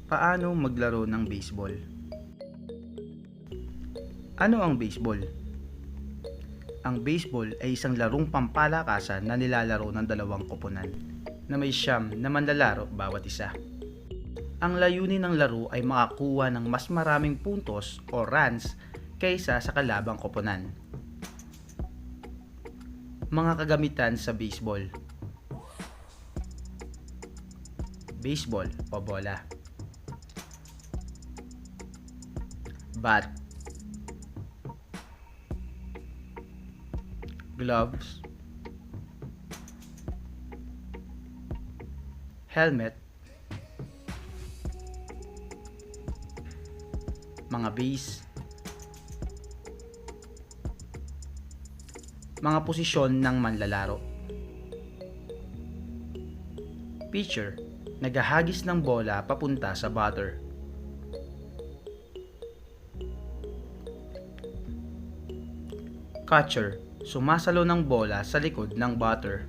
Paano maglaro ng baseball? Ano ang baseball? Ang baseball ay isang larong pampalakasan na nilalaro ng dalawang koponan na may siyam na manlalaro bawat isa. Ang layunin ng laro ay makakuha ng mas maraming puntos o runs kaysa sa kalabang koponan. Mga kagamitan sa baseball. Baseball o bola. Bat, gloves, helmet, mga base, mga posisyon ng manlalaro. Pitcher, naghahagis ng bola papunta sa batter. Catcher, sumasalo ng bola sa likod ng batter.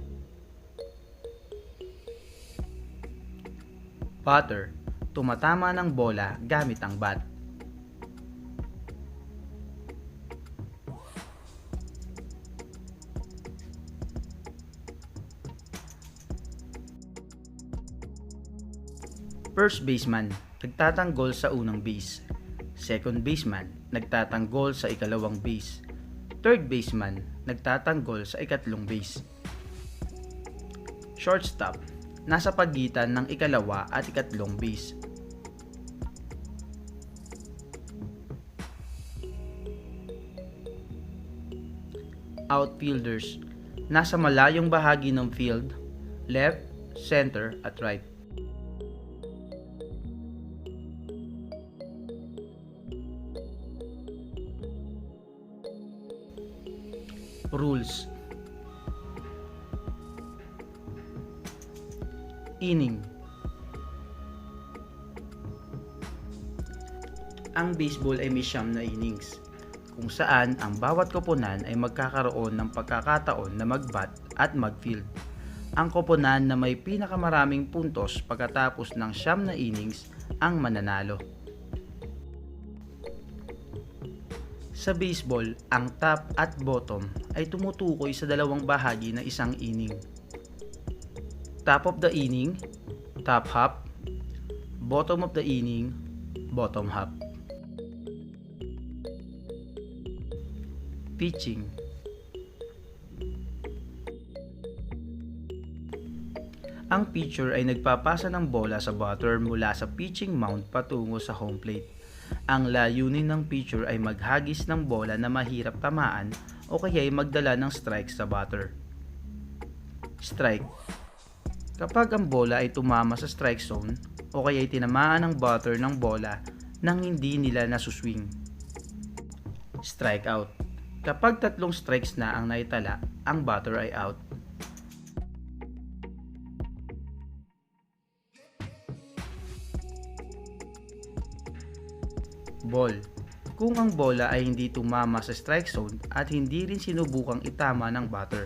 Batter, tumatama ng bola gamit ang bat. First baseman, nagtatanggol sa unang base. Second baseman, nagtatanggol sa ikalawang base. Third baseman, nagtatanggol sa ikatlong base. Shortstop, nasa pagitan ng ikalawa at ikatlong base. Outfielders, nasa malayong bahagi ng field, left, center at right. Rules. Inning. Ang baseball ay may siyam na innings, kung saan ang bawat koponan ay magkakaroon ng pagkakataon na mag-bat at mag-field. Ang koponan na may pinakamaraming puntos pagkatapos ng siyam na innings ang mananalo. Sa baseball, ang top at bottom ay tumutukoy sa dalawang bahagi ng isang inning. Top of the inning, top half. Bottom of the inning, bottom half. Pitching. Ang pitcher ay nagpapasa ng bola sa batter mula sa pitching mound patungo sa home plate. Ang layunin ng pitcher ay maghagis ng bola na mahirap tamaan o kaya'y magdala ng strike sa batter. Strike. Kapag ang bola ay tumama sa strike zone o kaya'y tinamaan ng batter ng bola nang hindi nila nasuswing. Strikeout. Kapag 3 strikes na ang naitala, ang batter ay out. Ball. Kung ang bola ay hindi tumama sa strike zone at hindi rin sinubukang itama ng batter,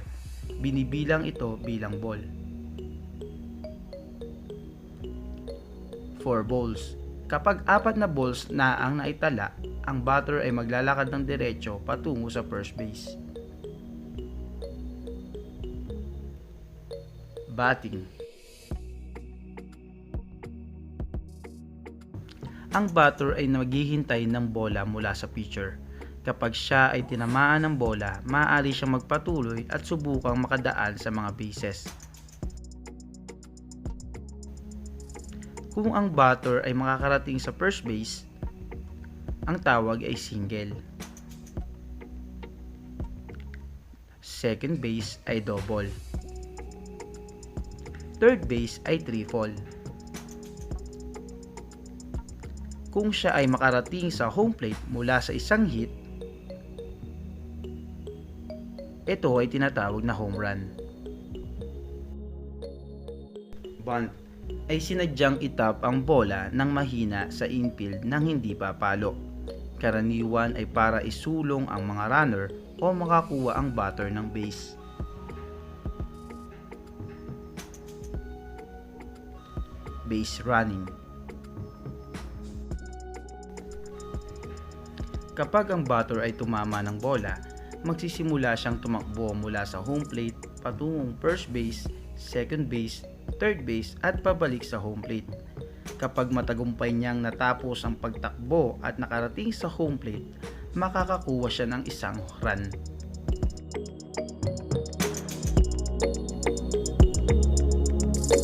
binibilang ito bilang ball. 4 balls. Kapag 4 na balls na ang naitala, ang batter ay maglalakad ng diretso patungo sa first base. Batting. Ang batter ay naghihintay ng bola mula sa pitcher. Kapag siya ay tinamaan ng bola, maaari siyang magpatuloy at subukang makadaan sa mga bases. Kung ang batter ay makakarating sa first base, ang tawag ay single. Second base ay double. Third base ay triple. Kung siya ay makarating sa home plate mula sa isang hit, ito ay tinatawag na home run. Bunt ay sinadyang itap ang bola ng mahina sa infield nang hindi papalo. Karaniwan ay para isulong ang mga runner o makakuha ang batter ng base. Base running. Kapag ang batter ay tumama ng bola, magsisimula siyang tumakbo mula sa home plate patungong first base, second base, third base at pabalik sa home plate. Kapag matagumpay niyang natapos ang pagtakbo at nakarating sa home plate, makakakuha siya ng isang run.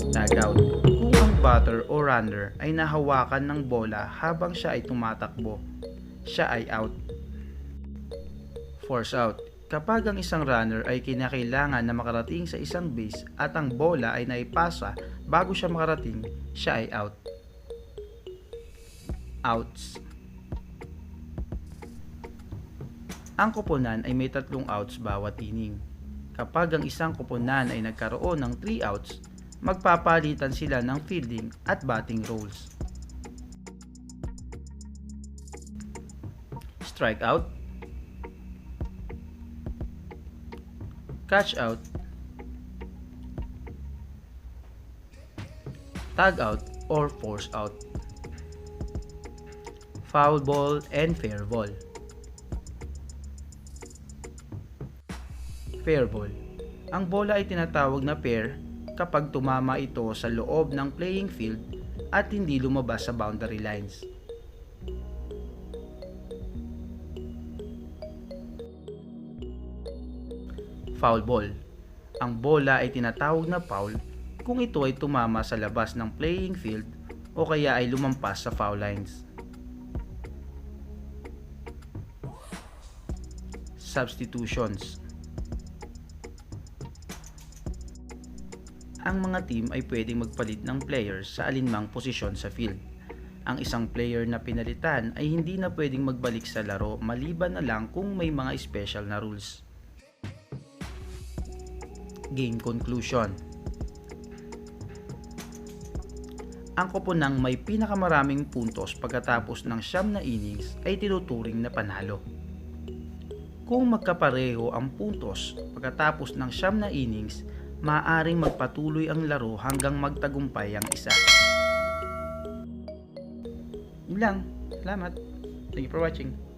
Tagout. Kung ang batter o runner ay nahawakan ng bola habang siya ay tumatakbo, siya ay out. Force out. Kapag ang isang runner ay kinakailangan na makarating sa isang base at ang bola ay naipasa bago siya makarating, siya ay out. Outs. Ang koponan ay may 3 outs bawat inning. Kapag ang isang koponan ay nagkaroon ng 3 outs, magpapalitan sila ng fielding at batting roles. Strikeout, catch out, tag out or force out, foul ball and fair ball. Fair ball. Ang bola ay tinatawag na fair kapag tumama ito sa loob ng playing field at hindi lumabas sa boundary lines. Foul ball. Ang bola ay tinatawag na foul kung ito ay tumama sa labas ng playing field o kaya ay lumampas sa foul lines. Substitutions. Ang mga team ay pwedeng magpalit ng players sa alinmang posisyon sa field. Ang isang player na pinalitan ay hindi na pwedeng magbalik sa laro maliban na lang kung may mga special na rules. Game conclusion. Ang koponang may pinakamaraming puntos pagkatapos ng 9 na innings ay tinuturing na panalo. Kung magkapareho ang puntos pagkatapos ng 9 na innings, maaaring magpatuloy ang laro hanggang magtagumpay ang isa. Yun lang. Salamat. Thank you for watching.